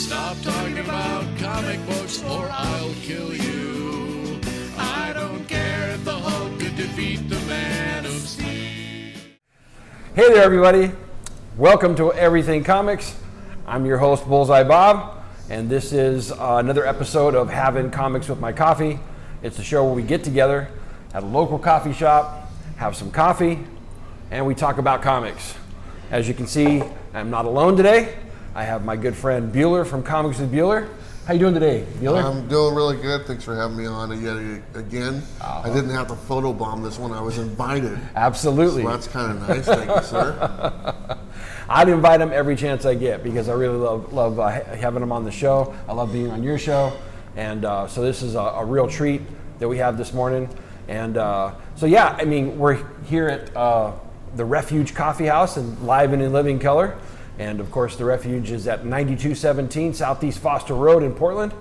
Stop talking about comic books or I'll kill you. I don't care if the Hulk could defeat the Man of Steel. Hey there, everybody. Welcome to Everything Comics. I'm your host, Bullseye Bob, and this is another episode of Having Comics with My Coffee. It's a show where we get together at a local coffee shop, have some coffee, and we talk about comics. As you can see, I'm not alone today. I have my good friend Bueller from Comics with Bueller. How you doing today, Bueller? I'm doing really good. Thanks for having me on yet again. I didn't have to photobomb this one. I was invited. Absolutely. So that's kind of nice. Thank you, sir. I'd invite him every chance I get because I really love having him on the show. I love being on your show. And so this is a real treat that we have this morning. And so yeah, I mean, we're here at the Refuge Coffee House in live and in living color. And of course, the Refuge is at 9217 Southeast Foster Road in Portland.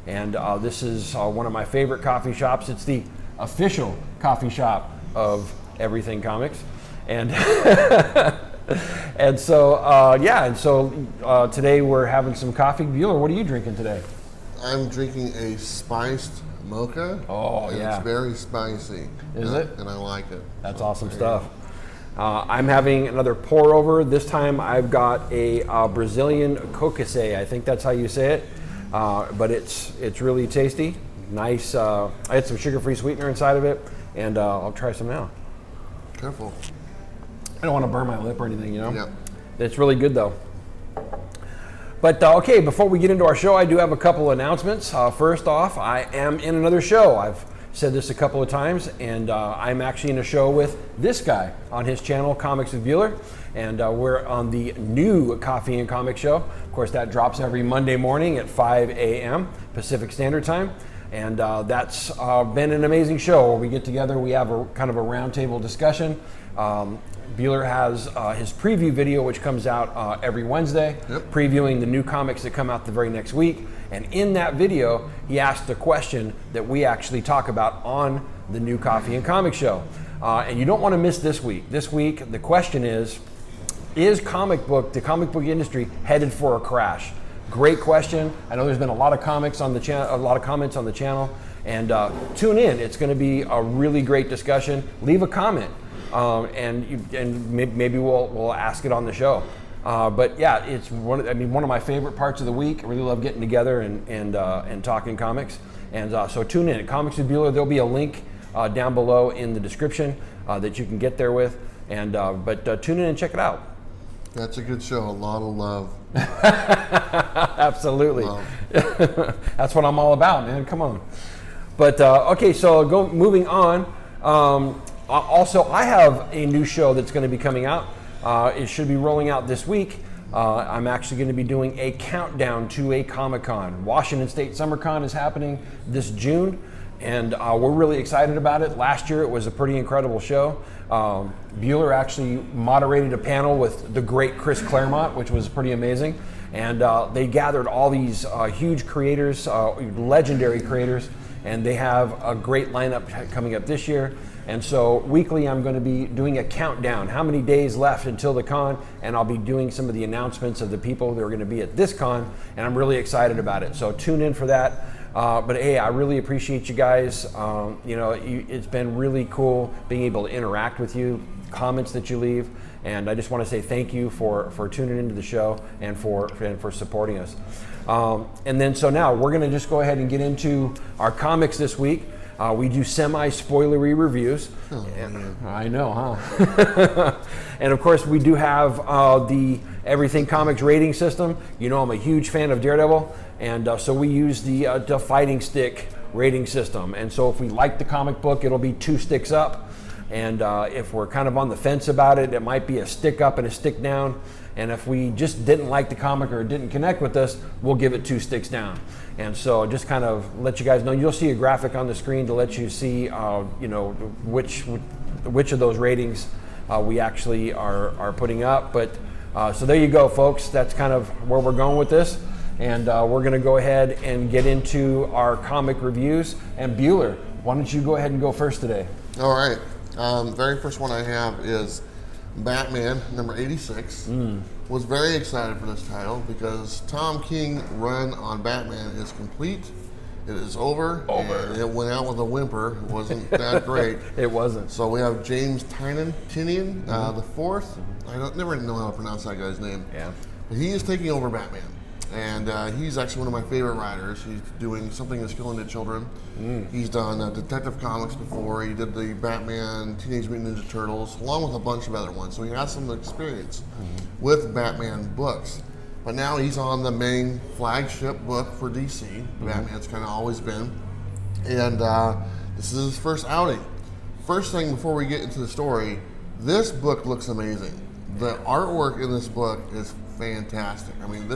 And this is one of my favorite coffee shops. It's the official coffee shop of Everything Comics. And and so today we're having some coffee. Bueller, what are you drinking today? I'm drinking a spiced mocha. Oh, yeah. It's very spicy. Is it? And I like it. That's awesome stuff. I'm having another pour over. This time I've got a Brazilian cocacé. I think that's how you say it. But it's really tasty. Nice. I had some sugar-free sweetener inside of it, and I'll try some now. Careful. I don't want to burn my lip or anything, you know? Yep. It's really good though. But okay, before we get into our show, I do have a couple announcements. First off, I am in another show. I've said this a couple of times, and I'm actually in a show with this guy on his channel, Comics with Bueller, and we're on the new Coffee and Comic Show. Of course, that drops every Monday morning at 5 a.m. Pacific Standard Time, and that's been an amazing show where we get together, we have a kind of a roundtable discussion. Bueller has his preview video, which comes out every Wednesday, previewing the new comics that come out the very next week. And in that video, he asked a question that we actually talk about on the new Coffee and Comic Show. And you don't want to miss this week. This week, the question is the comic book industry headed for a crash? Great question. I know there's been a lot of comics on the channel, a lot of comments on the channel. And tune in. It's going to be a really great discussion. Leave a comment. And maybe we'll ask it on the show. But yeah, it's one of my favorite parts of the week. I really love getting together and talking comics. And so tune in at Comics with Bueller. There'll be a link down below in the description that you can get there with. And but tune in and check it out. That's a good show. A lot of love. Absolutely. That's what I'm all about, man. Come on. But okay, so moving on. Also, I have a new show that's going to be coming out. It should be rolling out this week. I'm actually going to be doing a countdown to a Comic-Con. Washington State SummerCon is happening this June, and we're really excited about it. Last year, it was a pretty incredible show. Bueller actually moderated a panel with the great Chris Claremont, which was pretty amazing. And they gathered all these huge creators, legendary creators, and they have a great lineup coming up this year. And so weekly, I'm going to be doing a countdown, how many days left until the con, and I'll be doing some of the announcements of the people that are going to be at this con, and I'm really excited about it. So tune in for that. But hey, I really appreciate you guys. It's been really cool being able to interact with you, comments that you leave, and I just want to say thank you for tuning into the show and for supporting us. And then so now we're going to just go ahead and get into our comics this week. We do semi-spoilery reviews. I know, huh? And of course, we do have the Everything Comics rating system. You know I'm a huge fan of Daredevil, and so we use the fighting stick rating system. And so if we like the comic book, it'll be 2 sticks up. And if we're kind of on the fence about it, it might be a stick up and a stick down. And if we just didn't like the comic or didn't connect with us, we'll give it 2 sticks down. And so just kind of let you guys know, you'll see a graphic on the screen to let you see, which of those ratings we actually are putting up. But so there you go, folks. That's kind of where we're going with this. And we're going to go ahead and get into our comic reviews. And Bueller, why don't you go ahead and go first today? All right. Very first one I have is Batman, number 86. Was very excited for this title because Tom King run on Batman is complete. It is over. And it went out with a whimper. It wasn't that great. It wasn't. So we have James Tynion, the fourth. I never know how to pronounce that guy's name. Yeah. But he is taking over Batman. And he's actually one of my favorite writers. He's doing Something Is Killing the Children. He's done Detective Comics before. He did the Batman Teenage Mutant Ninja Turtles, along with a bunch of other ones. So he has some experience with Batman books. But now he's on the main flagship book for DC. Batman's kind of always been. And this is his first outing. First thing before we get into the story, this book looks amazing. The artwork in this book is fantastic. I mean,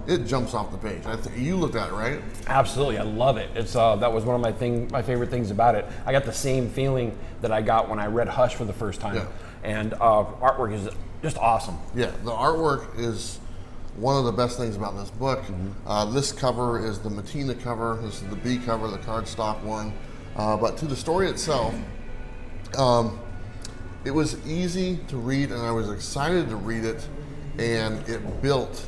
it jumps off the page. You looked at it, right? Absolutely, I love it. It's that was one of my favorite things about it. I got the same feeling that I got when I read Hush for the first time. Yeah. And artwork is just awesome. Yeah, the artwork is one of the best things about this book. This cover is the Matina cover. This is the B cover, the cardstock one. But to the story itself, it was easy to read, and I was excited to read it. And it built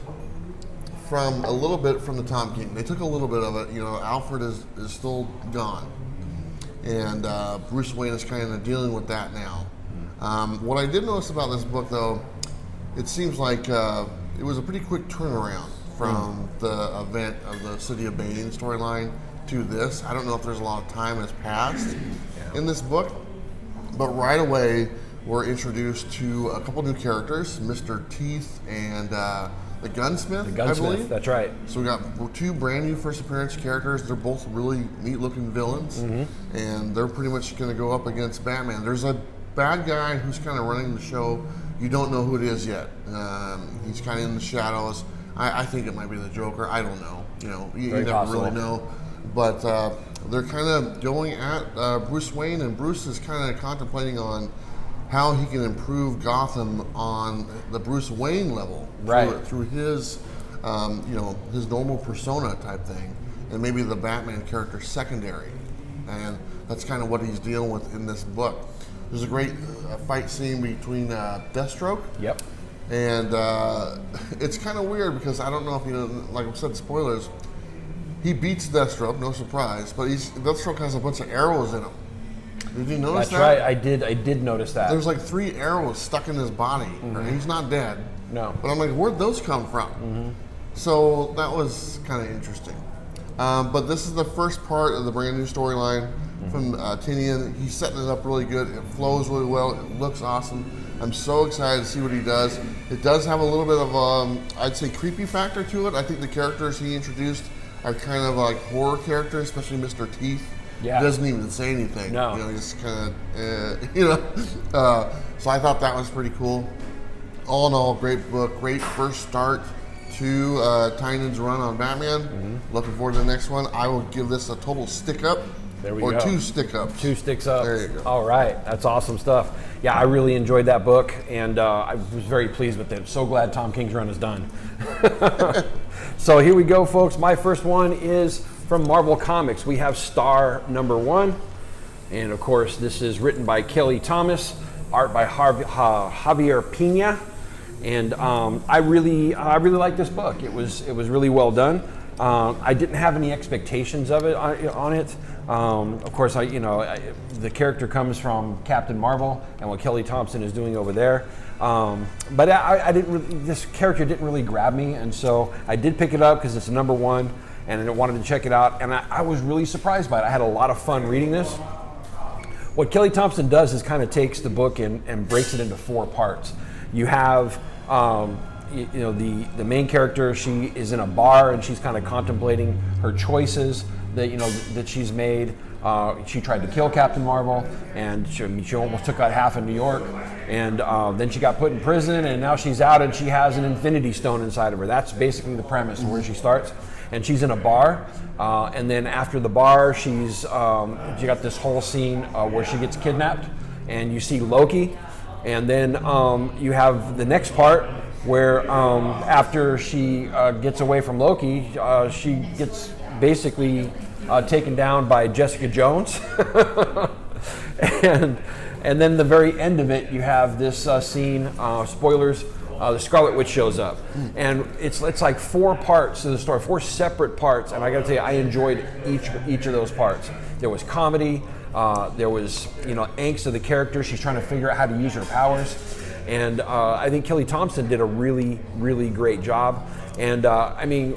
from a little bit from the Tom King. They took a little bit of it. You know, Alfred is still gone, and Bruce Wayne is kind of dealing with that now. What I did notice about this book, though, it seems like it was a pretty quick turnaround from the event of the City of Bane storyline to this. I don't know if there's a lot of time has passed in this book, but right away we're introduced to a couple new characters, Mr. Teeth and the Gunsmith, I believe. That's right. So we got two brand new first appearance characters. They're both really neat looking villains, and they're pretty much going to go up against Batman. There's a bad guy who's kind of running the show. You don't know who it is yet. He's kind of in the shadows. I think it might be the Joker. I don't know. You never really know. But they're kind of going at Bruce Wayne, and Bruce is kind of contemplating on how he can improve Gotham on the Bruce Wayne level, through his, his normal persona type thing, and maybe the Batman character secondary, and that's kind of what he's dealing with in this book. There's a great fight scene between Deathstroke. Yep. And it's kind of weird because I don't know if like I said, spoilers. He beats Deathstroke, no surprise, but Deathstroke has a bunch of arrows in him. Did you notice that? That's right. I did notice that. There's like 3 arrows stuck in his body. He's not dead. No. But I'm like, where'd those come from? So that was kind of interesting. But this is the first part of the brand new storyline from Tynion. He's setting it up really good. It flows really well. It looks awesome. I'm so excited to see what he does. It does have a little bit of, I'd say, creepy factor to it. I think the characters he introduced are kind of like horror characters, especially Mr. Teeth. Yeah. He doesn't even say anything. No. Just kind of, so I thought that was pretty cool. All in all, great book, great first start to Tynion's run on Batman. Looking forward to the next one. I will give this a total stick up. There we go. go. 2 stick ups. 2 sticks up. There you go. All right. That's awesome stuff. Yeah, I really enjoyed that book, and I was very pleased with it. So glad Tom King's run is done. So here we go, folks. My first one is from Marvel Comics. We have Star #1. And of course, this is written by Kelly Thomas, art by Javier Pina. And I really like this book. It was really well done. I didn't have any expectations of it on it. Of course, the character comes from Captain Marvel and what Kelly Thompson is doing over there. But I didn't really, this character didn't really grab me, and so I did pick it up because it's #1, and I wanted to check it out. And I was really surprised by it. I had a lot of fun reading this. What Kelly Thompson does is kind of takes the book and breaks it into 4 parts. You have the main character. She is in a bar and she's kind of contemplating her choices that she's made. She tried to kill Captain Marvel, and she almost took out half of New York, and then she got put in prison, and now she's out and she has an Infinity Stone inside of her. That's basically the premise of where she starts. And she's in a bar, and then after the bar, she got this whole scene where she gets kidnapped, and you see Loki, and then you have the next part where after she gets away from Loki, she gets basically taken down by Jessica Jones, and And then the very end of it, you have this scene, spoilers, the Scarlet Witch shows up. And it's like 4 parts to the story, 4 separate parts, and I gotta tell you, I enjoyed each of those parts. There was comedy, there was angst of the character, she's trying to figure out how to use her powers, and I think Kelly Thompson did a really, really great job. And I mean,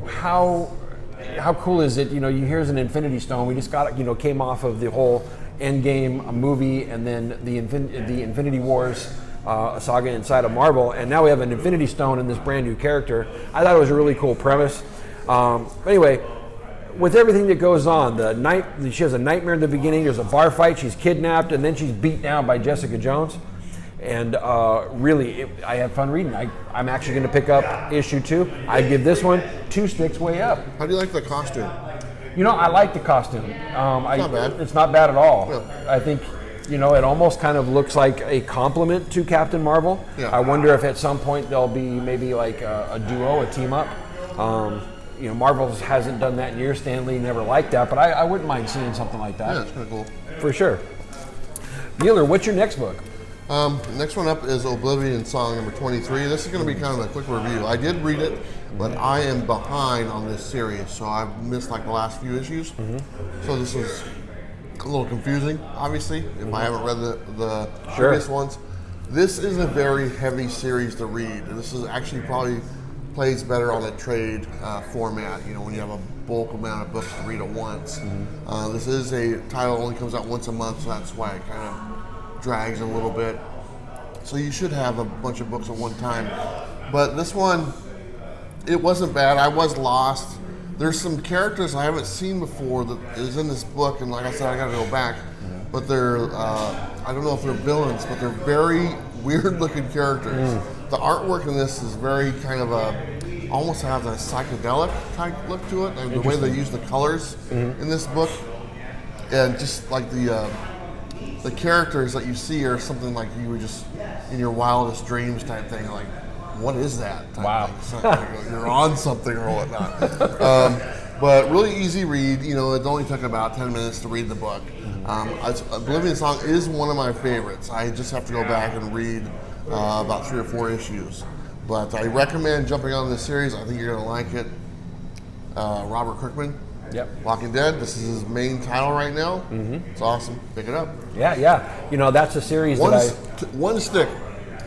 how cool is it? Here's an Infinity Stone. We just came off of the whole Endgame movie, and then the Infinity Wars saga inside of Marvel, and now we have an Infinity Stone in this brand new character. I thought it was a really cool premise. But anyway, with everything that goes on, she has a nightmare in the beginning. There's a bar fight. She's kidnapped, and then she's beat down by Jessica Jones. And really, I had fun reading. I'm actually going to pick up issue 2. I give this one 2 sticks way up. How do you like the costume? I like the costume. It's not bad. It's not bad at all. Yeah. I think, it almost kind of looks like a compliment to Captain Marvel. Yeah. I wonder if at some point there'll be maybe like a duo, a team up. Marvel hasn't done that in years. Stan Lee never liked that, but I wouldn't mind seeing something like that. Yeah, it's kind of cool. For sure. Bueller, what's your next book? Next one up is Oblivion Song number 23. This is going to be kind of a quick review. I did read it, but I am behind on this series, so I've missed like the last few issues. So this is a little confusing, obviously, if I haven't read the previous ones. This is a very heavy series to read. This is actually probably plays better on a trade format, when you have a bulk amount of books to read at once. This is a title that only comes out once a month, so that's why it kind of drags a little bit. So you should have a bunch of books at one time. But this one, it wasn't bad. I was lost. There's some characters I haven't seen before that is in this book, and like I said, I gotta go back. But they're, I don't know if they're villains, but they're very weird looking characters. The artwork in this is very kind of almost has a psychedelic type look to it, and the way they use the colors in this book. And just like the characters that you see are something like you were just in your wildest dreams type thing, like, what is that? Wow. You're on something or whatnot. But really easy read. It only took about 10 minutes to read the book. Oblivion Song is one of my favorites. I just have to go back and read about 3 or 4 issues. But I recommend jumping on this series. I think you're going to like it. Robert Kirkman. Yep. Walking Dead. This is his main title right now. It's awesome. Pick it up. Yeah. That's a series One stick.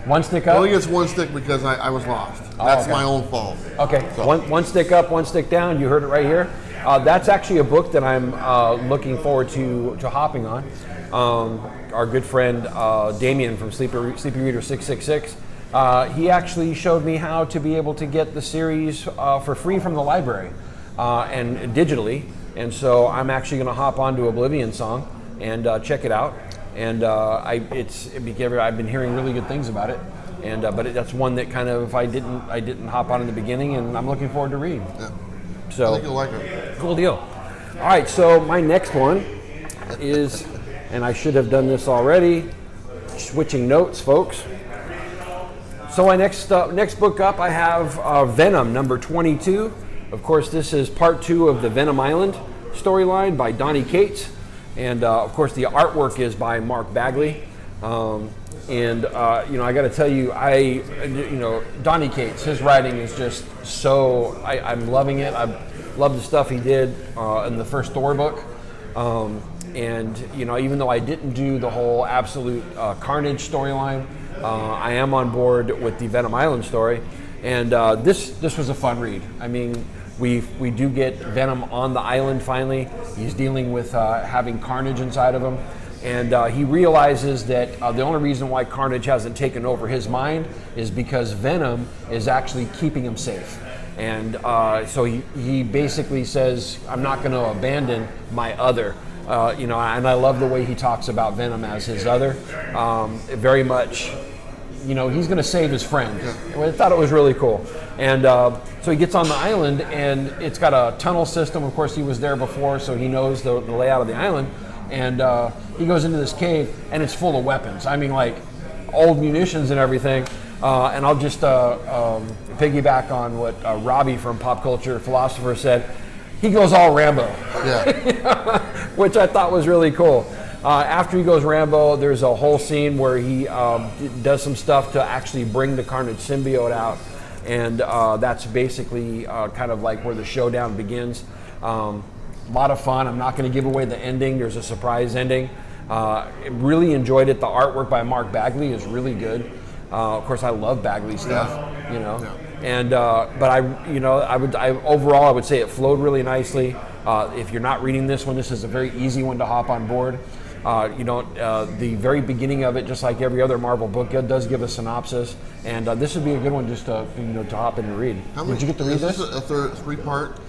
One stick I up? only gets 1 stick because I was lost. That's my own fault. Okay, So. one stick up, 1 stick down. You heard it right here. That's actually a book that I'm looking forward to hopping on. Our good friend Damien from Sleepy Reader 666, he actually showed me how to be able to get the series for free from the library and digitally. And so I'm actually going to hop onto Oblivion Song and check it out. And I've been hearing really good things about it. And but that's one that kind of I didn't hop on in the beginning, and I'm looking forward to reading. Yeah. So I think you'll like it. Cool deal. All right, so my next one is, and I should have done this already, switching notes, folks. So my next book up, I have Venom number 22. Of course, this is part 2 of the Venom Island storyline by Donny Cates, and of course the artwork is by Mark Bagley. I got to tell you, Donny Cates, his writing is just so, I'm loving it. I love the stuff he did in the first Thor book. Even though I didn't do the whole absolute Carnage storyline, I am on board with the Venom Island story. And this was a fun read. I mean, we do get Venom on the island finally. He's dealing with having Carnage inside of him. And he realizes that the only reason why Carnage hasn't taken over his mind is because Venom is actually keeping him safe. And so he basically says, I'm not going to abandon my other. And I love the way he talks about Venom as his other. Very much, he's going to save his friend. I thought it was really cool. And so he gets on the island, and it's got a tunnel system. Of course, he was there before, so he knows the layout of the island. And he goes into this cave, and it's full of weapons. I mean, like old munitions and everything. And I'll just piggyback on what Robbie from Pop Culture Philosopher said. He goes all Rambo. Yeah. Which I thought was really cool. After he goes Rambo, there's a whole scene where he does some stuff to actually bring the Carnage symbiote out, and that's basically kind of like where the showdown begins. A lot of fun. I'm not going to give away the ending. There's a surprise ending. Really enjoyed it. The artwork by Mark Bagley is really good. Of course, I love Bagley stuff, you know. Yeah. And but overall I would say it flowed really nicely. If you're not reading this one, this is a very easy one to hop on board. The very beginning of it, just like every other Marvel book, it does give a synopsis, and this would be a good one just to to hop in and read. Did you get to read this? Is this a three-part?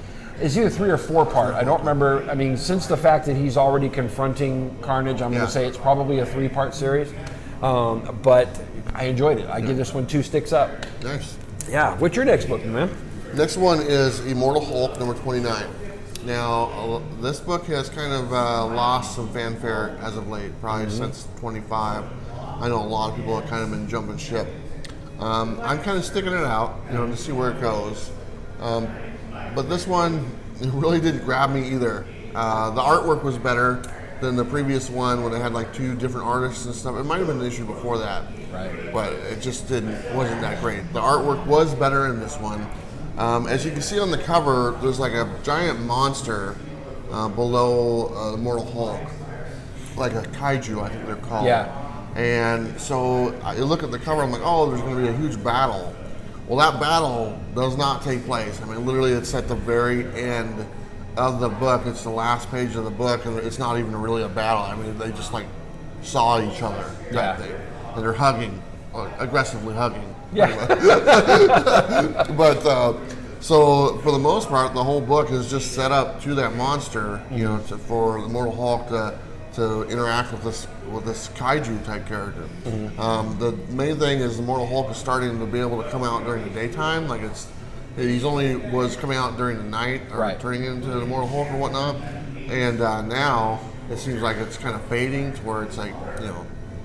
It's either 3 or 4 part. I don't remember. I mean, since the fact that he's already confronting Carnage, I'm going to say it's probably a 3-part series. But I enjoyed it. I give this one 2 sticks up. Nice. Yeah. What's your next book, man? Next one is Immortal Hulk, number 29. Now, this book has kind of lost some fanfare as of late, probably since 25. I know a lot of people have kind of been jumping ship. I'm kind of sticking it out, to see where it goes. But this one, it really didn't grab me either. The artwork was better than the previous one when it had like 2 different artists and stuff. It might have been an issue before that, right? But it just wasn't that great. The artwork was better in this one. As you can see on the cover, there's like a giant monster below Immortal Hulk, like a kaiju, I think they're called. Yeah. And so I look at the cover, I'm like, oh, there's going to be a huge battle. Well, that battle does not take place. I mean, literally, it's at the very end of the book. It's the last page of the book, and it's not even really a battle. I mean, they just like saw each other type thing, and they're hugging, aggressively hugging. Yeah. But so for the most part, the whole book is just set up to that monster, for Immortal Hulk to interact with this kaiju type character. The main thing is Immortal Hulk is starting to be able to come out during the daytime. Like he's only was coming out during the night, or turning into an Immortal Hulk or whatnot. And now it seems like it's kind of fading to where it's like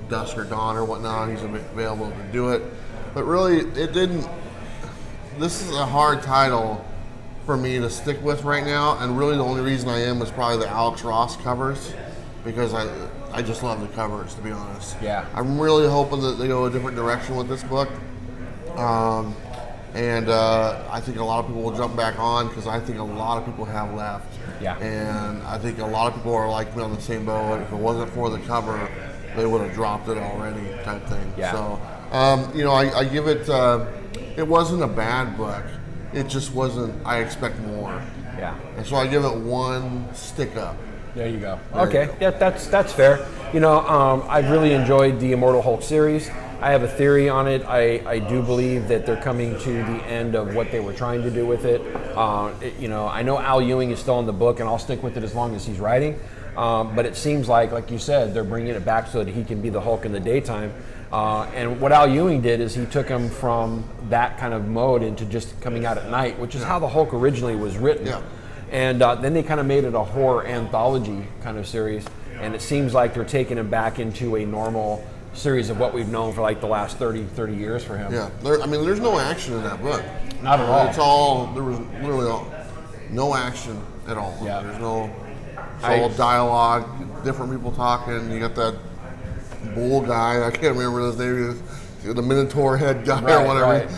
dusk or dawn or whatnot. He's available to do it, but really it didn't. This is a hard title for me to stick with right now, and really the only reason I am is probably the Alex Ross covers. Because I just love the covers, to be honest. Yeah. I'm really hoping that they go a different direction with this book. And I think a lot of people will jump back on, because I think a lot of people have left. Yeah. And I think a lot of people are like me on the same boat. If it wasn't for the cover, they would have dropped it already, type thing. Yeah. So, I give it, it wasn't a bad book. It just wasn't, I expect more. Yeah. And so I give it 1 stick up. There you go. Okay, yeah, that's fair. I've really enjoyed the Immortal Hulk series. I have a theory on it. I do believe that they're coming to the end of what they were trying to do with it. I know Al Ewing is still in the book, and I'll stick with it as long as he's writing. But it seems like you said, they're bringing it back so that he can be the Hulk in the daytime. And what Al Ewing did is he took him from that kind of mode into just coming out at night, which is how the Hulk originally was written. Yeah. And then they kind of made it a horror anthology kind of series, and it seems like they're taking him back into a normal series of what we've known for like the last 30 years for him. Yeah, there's no action in that book. Not at all. There was literally no action at all. Yeah. There's all dialogue, different people talking. You got that bull guy, I can't remember his name, the Minotaur head guy or whatever. Right.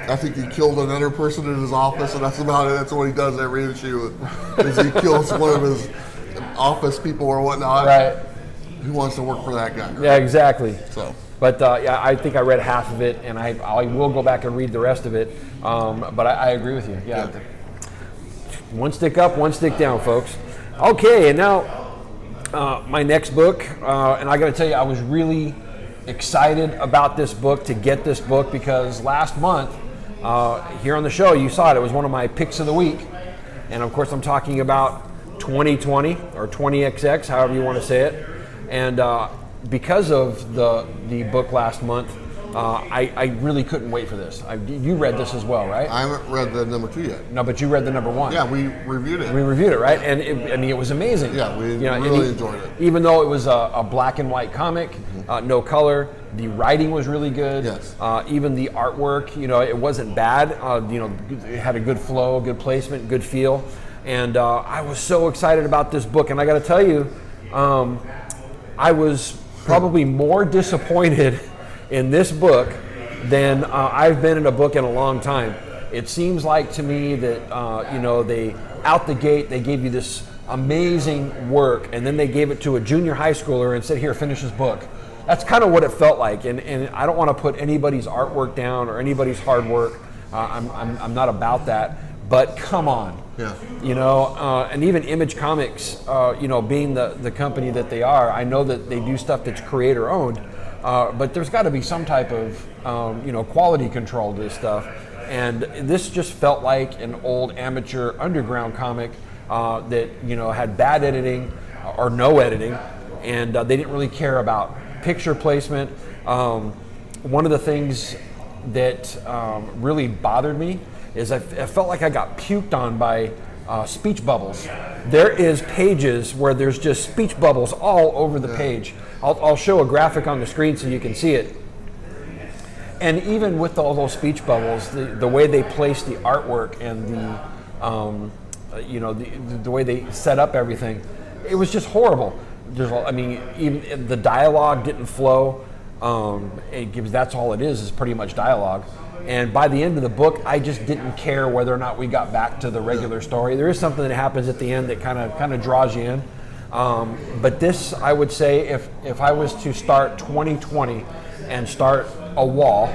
I think he killed another person in his office, and that's about it. That's what he does every issue. Is he kills one of his office people or whatnot. Right. Who wants to work for that guy? Right? Yeah, exactly. So. But I think I read half of it, and I will go back and read the rest of it. But I agree with you. Yeah. 1 stick up, 1 stick down, folks. Okay, and now my next book, and I got to tell you, I was really excited about this book, to get this book, because last month here on the show you saw it was one of my picks of the week, and of course I'm talking about 2020 or 20XX, however you want to say it. And because of the book last month, I really couldn't wait for this. You read this as well, right? I haven't read the number 2 yet. No, but you read the number 1. Yeah, we reviewed it. We reviewed it, right? And it was amazing. Yeah, we really enjoyed it. Even though it was a black and white comic, no color, the writing was really good. Yes. Even the artwork, it wasn't bad. It had a good flow, good placement, good feel. And I was so excited about this book. And I got to tell you, I was probably more disappointed in this book than I've been in a book in a long time. It seems like to me that they out the gate they gave you this amazing work, and then they gave it to a junior high schooler and said, "Here, finish this book." That's kind of what it felt like, and I don't want to put anybody's artwork down or anybody's hard work. I'm not about that, but come on. Yeah. And even Image Comics, being the company that they are, I know that they do stuff that's creator owned, but there's got to be some type of quality control to this stuff. And this just felt like an old amateur underground comic that had bad editing or no editing, and they didn't really care about picture placement. One of the things that really bothered me is I felt like I got puked on by speech bubbles. There is pages where there's just speech bubbles all over the page. I'll show a graphic on the screen so you can see it. And even with all those speech bubbles, the way they place the artwork and the way they set up everything, it was just horrible. Even the dialogue didn't flow. That's all it is pretty much dialogue. And by the end of the book, I just didn't care whether or not we got back to the regular story. There is something that happens at the end that kind of draws you in. But this, I would say, if I was to start 2020 and start a wall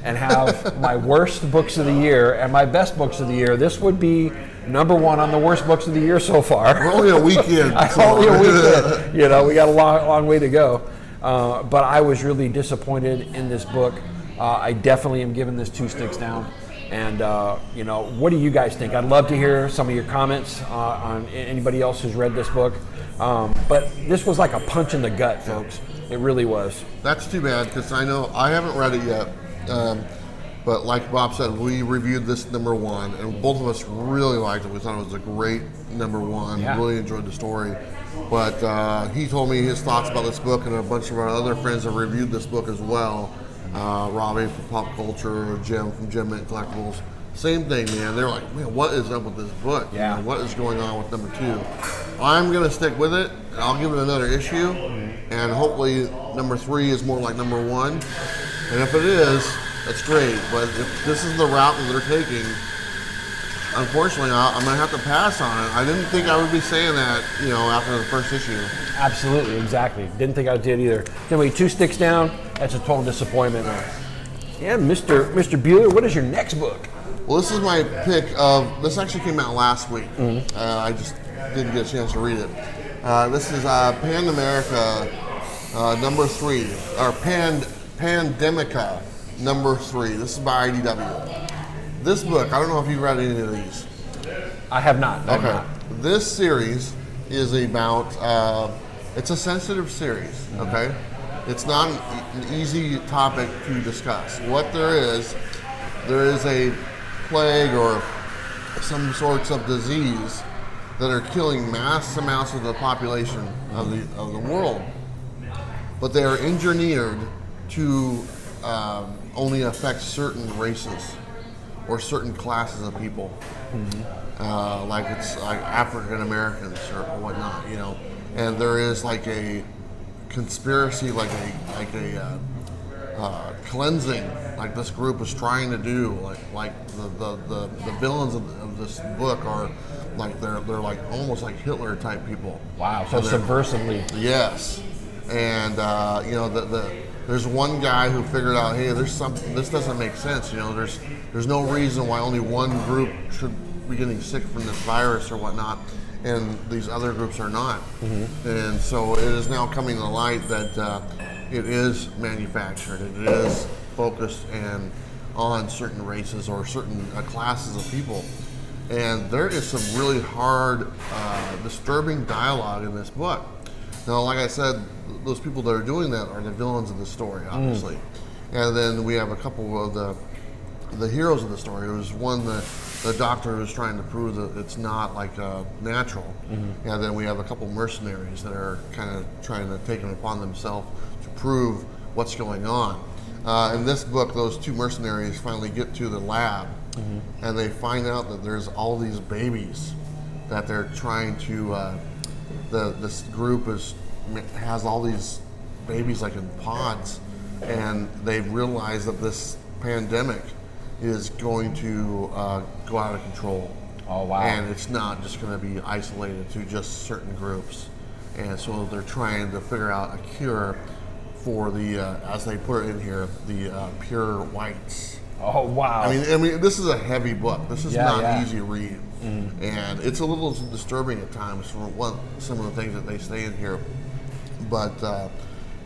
and have my worst books of the year and my best books of the year, this would be number one on the worst books of the year so far. We're only a weekend. Only a weekend. We got a long way to go. But I was really disappointed in this book. I definitely am giving this 2 sticks down. And, what do you guys think? I'd love to hear some of your comments on anybody else who's read this book. But this was like a punch in the gut, folks. It really was. That's too bad, because I know I haven't read it yet. But like Bob said, we reviewed this number 1, and both of us really liked it. We thought it was a great number 1. Yeah. Really enjoyed the story. But he told me his thoughts about this book, and a bunch of our other friends have reviewed this book as well. Robbie from Pop Culture, Jim from Jim Mint Collectibles. Same thing, man. They're like, man, what is up with this book? Yeah. What is going on with number 2? I'm going to stick with it, and I'll give it another issue, and hopefully number 3 is more like number 1. And if it is, that's great. But if this is the route that they're taking, unfortunately, I'm going to have to pass on it. I didn't think I would be saying that, after the first issue. Absolutely, exactly. Didn't think I did either. Anyway, 2 sticks down, that's a total disappointment. Yeah, Mr. Bueller, what is your next book? Well, this is my pick of, this actually came out last week. I just didn't get a chance to read it. This is Pan America number 3, or Pandemica number 3. This is by IDW. This book, I don't know if you've read any of these. I have not. Okay. This series is about, it's a sensitive series, okay? It's not an easy topic to discuss. What there is a plague or some sorts of disease that are killing mass amounts of the population of the world, but they are engineered to only affect certain races or certain classes of people, like it's like African Americans or whatnot, And there is like a conspiracy, like a cleansing, like this group is trying to do, like the villains of this book are like they're like almost like Hitler type people. Wow, so subversively. Yes, and there's one guy who figured out, hey, this doesn't make sense. There's no reason why only one group should be getting sick from this virus or whatnot, and these other groups are not. And so it is now coming to light that it is manufactured. It is focused on certain races or certain classes of people. And there is some really hard, disturbing dialogue in this book. Now, like I said, those people that are doing that are the villains of the story, obviously. And then we have a couple of the heroes of the story. There's one, the doctor who's trying to prove that it's not like natural. And then we have a couple mercenaries that are kind of trying to take it upon themselves to prove what's going on. In this book, those 2 mercenaries finally get to the lab, and they find out that there's all these babies that they're trying to, this group is has all these babies like in pods, and they've realized that this pandemic is going to go out of control. Oh, wow. And it's not just going to be isolated to just certain groups. And so they're trying to figure out a cure for the, as they put it in here, the pure whites. Oh, wow. I mean, this is a heavy book. This is not yeah. easy to read. And it's a little disturbing at times for some of the things that they say in here. But,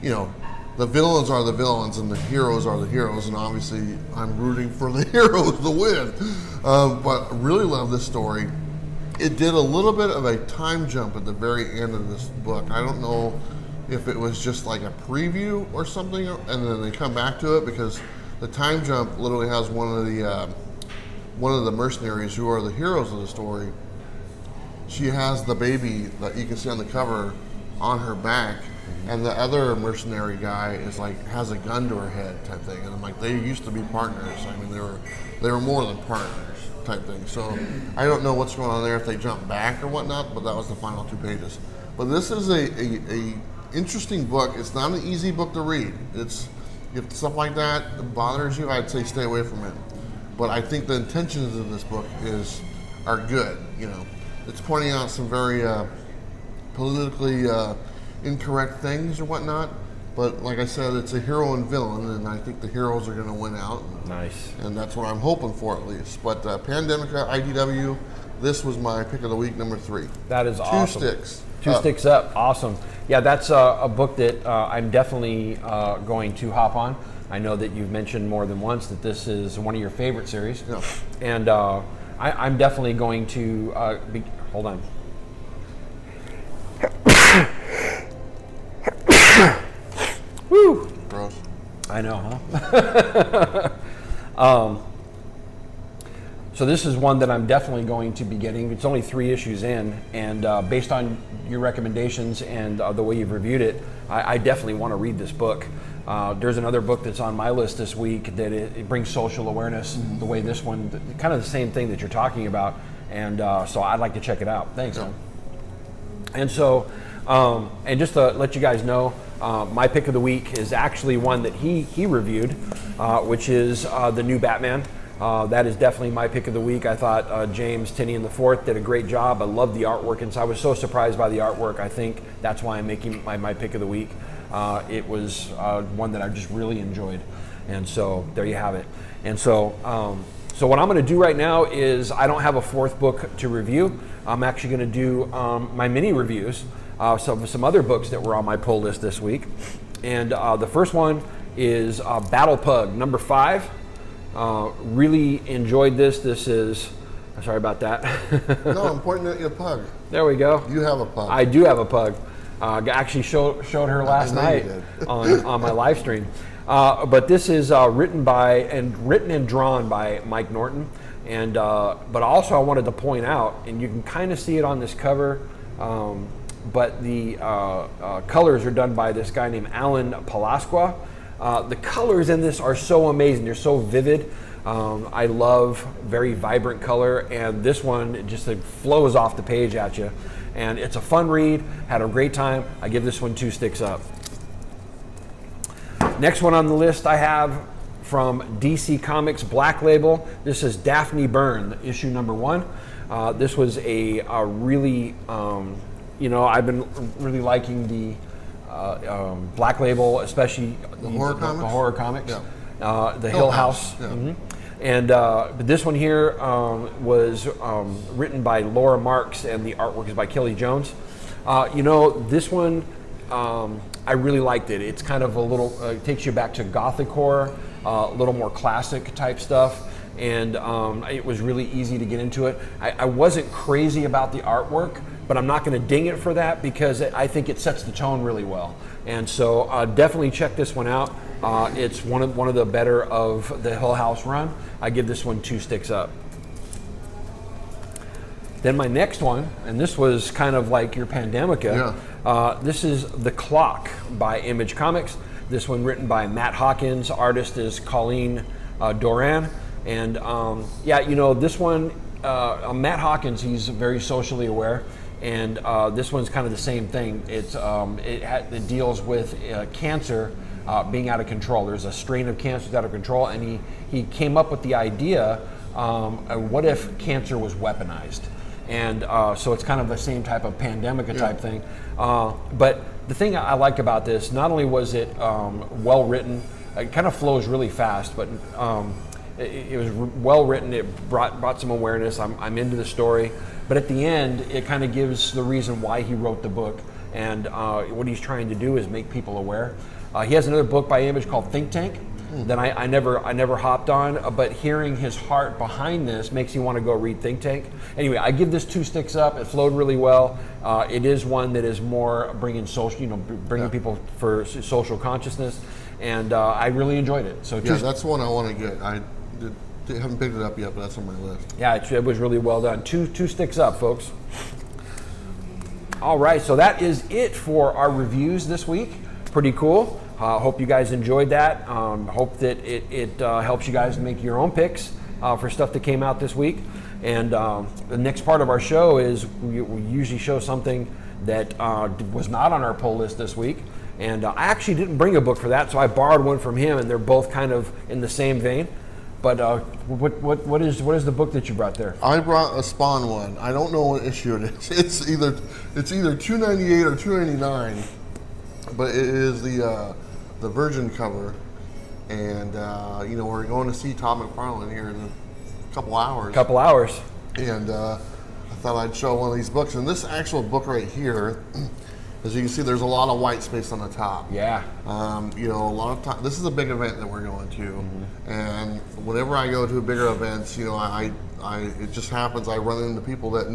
you know, the villains are the villains and the heroes are the heroes, and obviously I'm rooting for the heroes to win. But I really love this story. It did a little bit of a time jump at the very end of this book. I don't know if it was just like a preview or something, and then they come back to it, because the time jump literally has one of the mercenaries who are the heroes of the story. She has the baby that you can see on the cover on her back, and the other mercenary guy is like has a gun to her head type thing. And I'm like, they used to be partners. I mean, they were more than partners type thing. So I don't know what's going on there, if they jump back or whatnot, but that was the final 2 pages. But this is a interesting book. It's not an easy book to read. If stuff like that bothers you, I'd say stay away from it. But I think the intentions of this book are good. You know, it's pointing out some very politically incorrect things or whatnot. But like I said, it's a hero and villain, and I think the heroes are going to win out. Nice. And that's what I'm hoping for, at least. But Pandemica IDW, this was my pick of the week, number 3. That is awesome. 2 sticks. 2 sticks up. Awesome. Yeah, that's a book that I'm definitely going to hop on. I know that you've mentioned more than once that this is one of your favorite series. Yeah. And I'm definitely going to hold on. Woo! Gross. I know, huh? So this is one that I'm definitely going to be getting. It's only 3 issues in, and based on your recommendations and the way you've reviewed it, I definitely want to read this book. There's another book that's on my list this week that it brings social awareness the way this one, kind of the same thing that you're talking about, and so I'd like to check it out. Thanks, man. And so, and just to let you guys know, my pick of the week is actually one that he reviewed, which is the new Batman. That is definitely my pick of the week. I thought James Tynion IV did a great job. I love the artwork, and so I was so surprised by the artwork. I think that's why I'm making my pick of the week. It was one that I just really enjoyed, and so there you have it. And so, so what I'm going to do right now is I don't have a 4th book to review. I'm actually going to do my mini reviews. Some other books that were on my pull list this week, and the first one is Battle Pug number 5. Really enjoyed this. This is, sorry about that. No, I'm pointing at your pug. There we go. You have a pug. I do have a pug. Actually showed her last night on my live stream. But this is written and drawn by Mike Norton, and but also I wanted to point out, and you can kind of see it on this cover. But the colors are done by this guy named Alan Palasqua. The colors in this are so amazing. They're so vivid. I love very vibrant color, and this one just flows off the page at you. And it's a fun read. Had a great time. I give this one 2 sticks up. Next one on the list I have from DC Comics Black Label. This is Daphne Byrne, issue number 1. This was a really I've been really liking the Black Label, especially the horror comics, yeah. The Hill House. Yeah. Mm-hmm. And but this one here was written by Laura Marks, and the artwork is by Kelly Jones. This one, I really liked it. It's kind of a little, takes you back to Gothic horror, a little more classic type stuff. And it was really easy to get into it. I wasn't crazy about the artwork, but I'm not going to ding it for that because I think it sets the tone really well. And so definitely check this one out. It's one of the better of the Hill House run. I give this one 2 sticks up. Then my next one, and this was kind of like your Pandemica. Yeah. This is The Clock by Image Comics. This one written by Matt Hawkins. Artist is Colleen Doran. And this one, Matt Hawkins, he's very socially aware, and this one's kind of the same thing. It deals with cancer being out of control. There's a strain of cancer that's out of control, and he came up with the idea, what if cancer was weaponized? And so it's kind of the same type of pandemic type thing. But the thing I like about this, not only was it well written, it kind of flows really fast, but it was well written. It brought some awareness. I'm into the story, but at the end, it kind of gives the reason why he wrote the book, and what he's trying to do is make people aware. He has another book by Image called Think Tank that I never hopped on, but hearing his heart behind this makes you want to go read Think Tank. Anyway, I give this 2 sticks up. It flowed really well. It is one that is more bringing social, bringing people for social consciousness, and I really enjoyed it. So that's one I want to get. I haven't picked it up yet, but that's on my list. Yeah, it was really well done. Two sticks up, folks. All right, so that is it for our reviews this week. Pretty cool. Hope you guys enjoyed that. Hope that it helps you guys make your own picks for stuff that came out this week. And the next part of our show is we usually show something that was not on our pull list this week. And I actually didn't bring a book for that, so I borrowed one from him, and they're both kind of in the same vein. But what is the book that you brought there? I brought a Spawn one. I don't know what issue it is. It's either 298 or 299, but it is the Virgin cover, and we're going to see Todd McFarlane here in a couple hours. And I thought I'd show one of these books, and this actual book right here. As you can see, there's a lot of white space on the top. Yeah. A lot of time. This is a big event that we're going to, and whenever I go to bigger events, it just happens I run into people that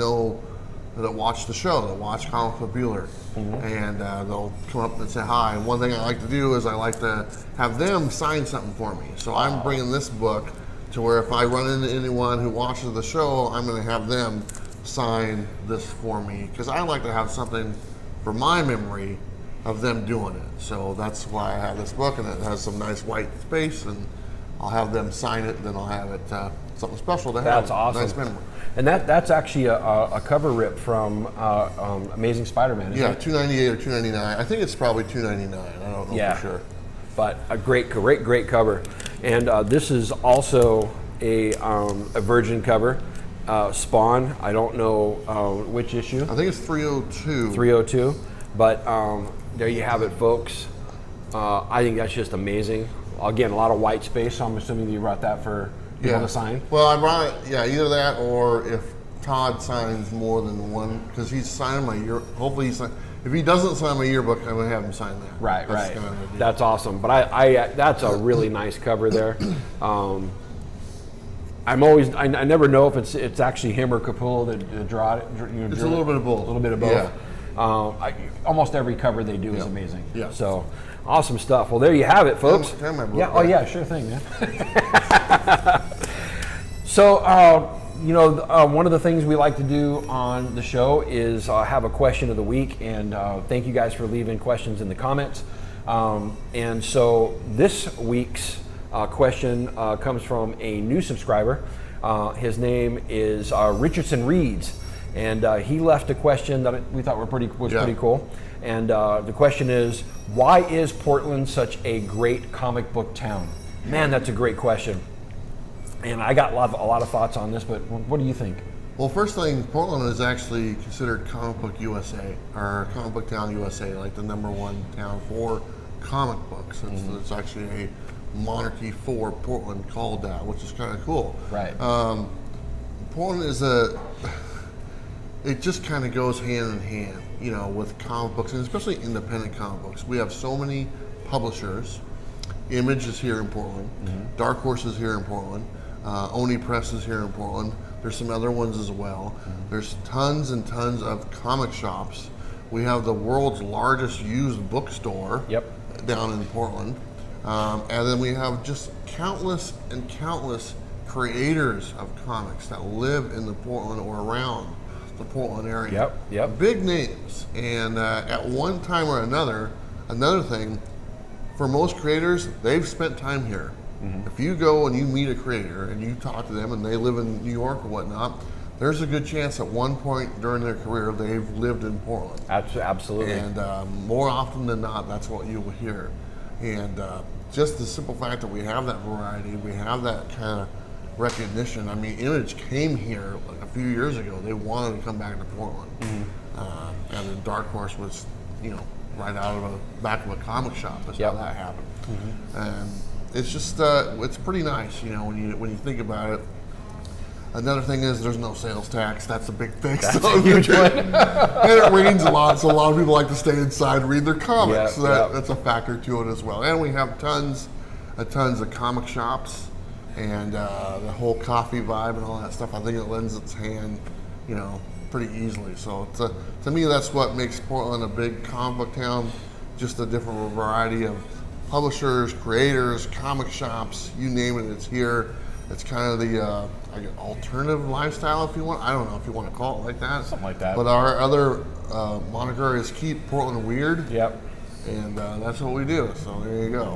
watch the show, that watch Comic Book Bueller, and they'll come up and say hi. And one thing I like to do is I like to have them sign something for me. So I'm bringing this book to where if I run into anyone who watches the show, I'm going to have them sign this for me, because I like to have something for my memory of them doing it. So that's why I have this book, and it has some nice white space, and I'll have them sign it, and then I'll have it something special to have. That's awesome. Nice memory. And that's actually a cover rip from Amazing Spider-Man, isn't it? 298 or 299. I think it's probably 299. I don't know for sure. But a great cover. And this is also a Virgin cover. Spawn, I don't know which issue. I think it's 302. 302. But there you have it, folks. I think that's just amazing. Again, a lot of white space, so I'm assuming you brought that for people to sign. Well, I brought it, either that or if Todd signs more than one, because he's signing my year. Hopefully, if he doesn't sign my yearbook, I'm going to have him sign that. Right. That's awesome. But I that's a really nice cover there. I never know if it's actually him or Capullo that draw it. It's a little bit of both. A little bit of both. Yeah. Almost every cover they do is amazing. Yeah. So awesome stuff. Well, there you have it, folks. Can I have my book yeah. back? Oh yeah, sure thing, man. So one of the things we like to do on the show is have a question of the week, and thank you guys for leaving questions in the comments. And so this week's question comes from a new subscriber. His name is Richardson Reeds, and he left a question that we thought was pretty cool. And the question is, why is Portland such a great comic book town? Man, that's a great question. And I got a lot of thoughts on this, but what do you think? Well, first thing, Portland is actually considered Comic Book USA, or Comic Book Town USA, like the #1 town for comic books. It's actually a monarchy for Portland called that, which is kind of cool. Right. Portland is it just kind of goes hand in hand, with comic books, and especially independent comic books. We have so many publishers. Image is here in Portland. Dark Horse is here in Portland. Oni Press is here in Portland. There's some other ones as well. There's tons and tons of comic shops. We have the world's largest used bookstore down in Portland. And then we have just countless and countless creators of comics that live in the Portland or around the Portland area. Yep. Big names. And at one time or another thing, for most creators, they've spent time here. If you go and you meet a creator and you talk to them and they live in New York or whatnot, there's a good chance at one point during their career they've lived in Portland. Absolutely. And more often than not, that's what you will hear. And just the simple fact that we have that variety, we have that kind of recognition. I mean, Image came here like a few years ago. They wanted to come back to Portland. And then Dark Horse was, right out of the back of a comic shop. That's how that happened. And it's just, it's pretty nice, when you think about it. Another thing is there's no sales tax. That's a big thing. That's a huge one. And it rains a lot, so a lot of people like to stay inside and read their comics. Yep, So that's a factor to it as well. And we have tons of comic shops, and the whole coffee vibe and all that stuff. I think it lends its hand, pretty easily. So to me, that's what makes Portland a big comic book town. Just a different variety of publishers, creators, comic shops, you name it, it's here. It's kind of the alternative lifestyle, if you want. I don't know if you want to call it like that. Something like that. But our other moniker is Keep Portland Weird. Yep. And that's what we do. So there you go.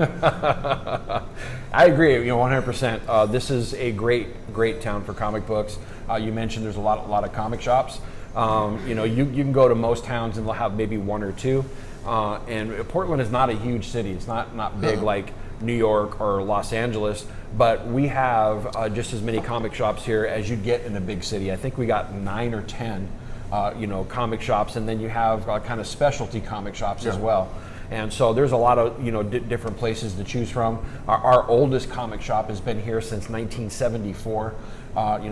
I agree. 100%. This is a great town for comic books. You mentioned there's a lot of comic shops. You can go to most towns and they'll have maybe one or two. And Portland is not a huge city. It's not big like New York or Los Angeles, but we have just as many comic shops here as you'd get in a big city. I think we got 9 or 10, comic shops, and then you have kind of specialty comic shops as well. And so there's a lot of different places to choose from. Our oldest comic shop has been here since 1974.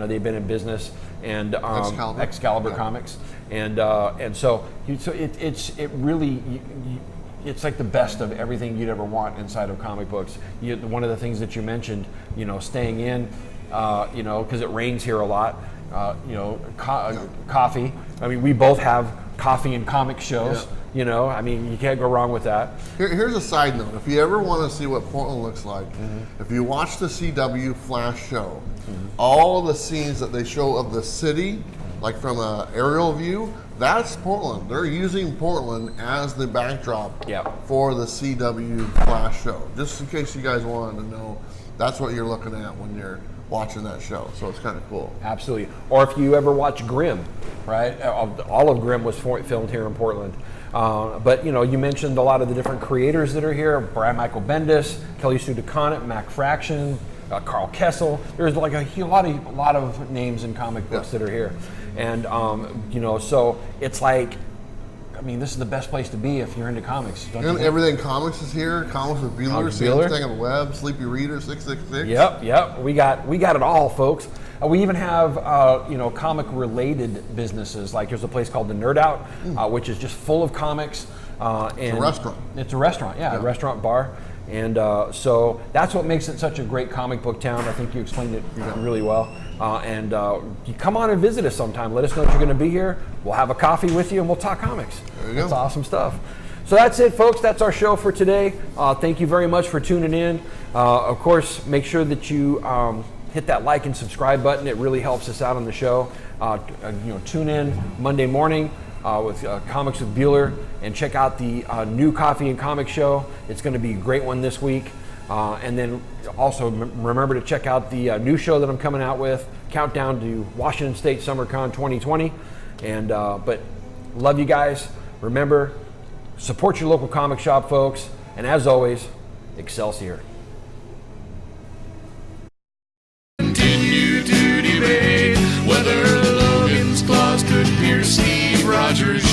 They've been in business, and Excalibur Comics, and so it really. It's like the best of everything you'd ever want inside of comic books. One of the things that you mentioned, staying in, because it rains here a lot. Coffee. I mean, we both have coffee and comic shows. I mean, you can't go wrong with that. Here's a side note. If you ever want to see what Portland looks like, if you watch the CW Flash show, all the scenes that they show of the city, like from an aerial view, that's Portland. They're using Portland as the backdrop for the CW Flash show. Just in case you guys wanted to know, that's what you're looking at when you're watching that show. So it's kind of cool. Absolutely. Or if you ever watch Grimm, right? All of Grimm was filmed here in Portland. But you mentioned a lot of the different creators that are here: Brian Michael Bendis, Kelly Sue DeConnick, Mac Fraction, Carl Kessel. There's like a lot of names in comic books that are here, and so it's like, I mean, this is the best place to be if you're into comics. And Everything Comics is here. Comics with Bueller, Sam's Thing on the Web, Sleepy Reader, 666. Yep. We got it all, folks. We even have comic-related businesses. Like there's a place called the Nerd Out, which is just full of comics. And it's a restaurant. It's a restaurant, a restaurant bar. And so that's what makes it such a great comic book town. I think you explained it really well. And you come on and visit us sometime. Let us know that you're going to be here. We'll have a coffee with you and we'll talk comics. There you go. That's awesome stuff. So that's it, folks. That's our show for today. Thank you very much for tuning in. Of course, make sure that you hit that like and subscribe button. It really helps us out on the show. Tune in Monday morning with Comics with Bueller, and check out the new Coffee and Comic show. It's going to be a great one this week. And then also remember to check out the new show that I'm coming out with, Countdown to Washington State SummerCon 2020. And but love you guys. Remember, support your local comic shop, folks. And as always, Excelsior. Continue to debate whether Logan's claws could pierce Steve Rogers'